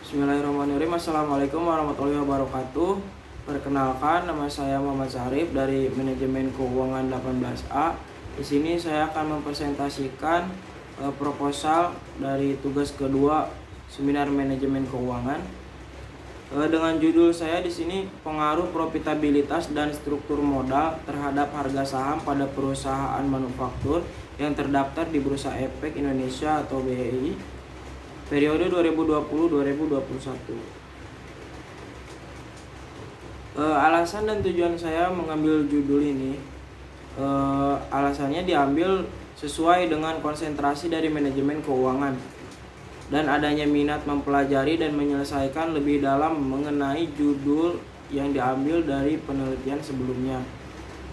Bismillahirrahmanirrahim. Assalamualaikum warahmatullahi wabarakatuh. Perkenalkan, nama saya Muhammad Syarif dari Manajemen Keuangan 18A. Di sini saya akan mempresentasikan proposal dari tugas kedua Seminar Manajemen Keuangan. Dengan judul saya di sini, pengaruh profitabilitas dan struktur modal terhadap harga saham pada perusahaan manufaktur yang terdaftar di Bursa Efek Indonesia atau BEI periode 2020-2021. Alasan dan tujuan saya mengambil judul ini, alasannya diambil sesuai dengan konsentrasi dari manajemen keuangan dan adanya minat mempelajari dan menyelesaikan lebih dalam mengenai judul yang diambil dari penelitian sebelumnya.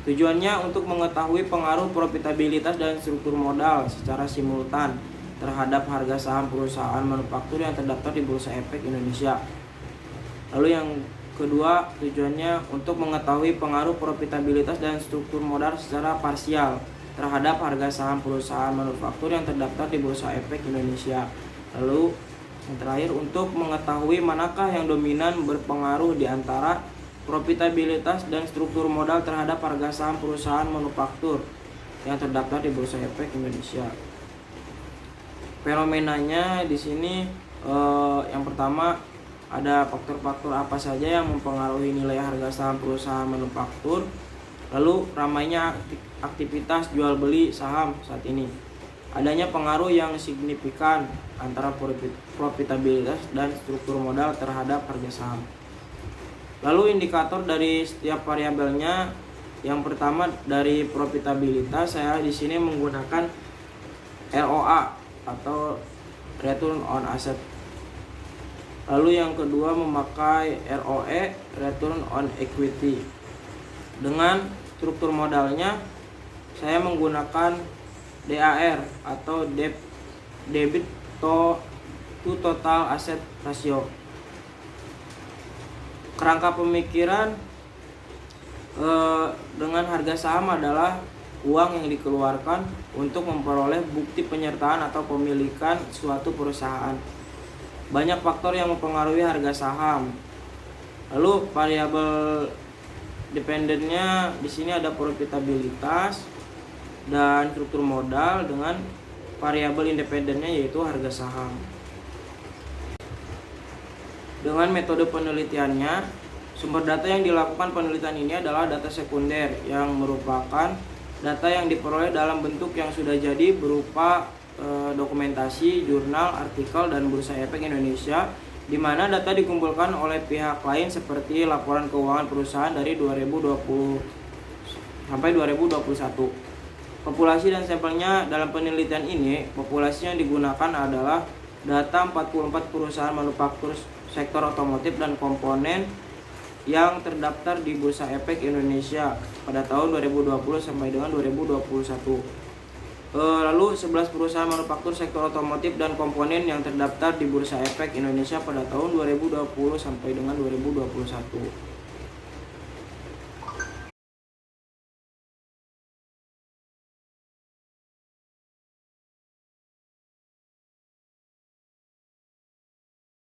Tujuannya untuk mengetahui pengaruh profitabilitas dan struktur modal secara simultan terhadap harga saham perusahaan manufaktur yang terdaftar di Bursa Efek Indonesia. Lalu yang kedua, tujuannya untuk mengetahui pengaruh profitabilitas dan struktur modal secara parsial terhadap harga saham perusahaan manufaktur yang terdaftar di Bursa Efek Indonesia. Lalu yang terakhir, untuk mengetahui manakah yang dominan berpengaruh di antara profitabilitas dan struktur modal terhadap harga saham perusahaan manufaktur yang terdaftar di Bursa Efek Indonesia. Fenomenanya di sini yang pertama, ada faktor-faktor apa saja yang mempengaruhi nilai harga saham perusahaan manufaktur. Lalu ramainya aktivitas jual beli saham saat ini. Adanya pengaruh yang signifikan antara profitabilitas dan struktur modal terhadap harga saham. Lalu indikator dari setiap variabelnya. Yang pertama dari profitabilitas, saya di sini menggunakan ROA atau Return on Asset. Lalu yang kedua memakai ROE, Return on Equity. Dengan struktur modalnya saya menggunakan DAR atau Debit to Total Asset Ratio. Kerangka pemikiran dengan harga saham adalah uang yang dikeluarkan untuk memperoleh bukti penyertaan atau pemilikan suatu perusahaan. Banyak faktor yang mempengaruhi harga saham. Lalu variabel dependennya di sini ada profitabilitas dan struktur modal, dengan variabel independennya yaitu harga saham. Dengan metode penelitiannya, sumber data yang dilakukan penelitian ini adalah data sekunder yang merupakan data yang diperoleh dalam bentuk yang sudah jadi berupa dokumentasi, jurnal, artikel, dan Bursa Efek Indonesia, di mana data dikumpulkan oleh pihak lain seperti laporan keuangan perusahaan dari 2020 sampai 2021. Populasi dan sampelnya dalam penelitian ini, populasi yang digunakan adalah data 44 perusahaan manufaktur sektor otomotif dan komponen yang terdaftar di Bursa Efek Indonesia pada tahun 2020 sampai dengan 2021. Lalu 11 perusahaan manufaktur sektor otomotif dan komponen yang terdaftar di Bursa Efek Indonesia pada tahun 2020 sampai dengan 2021.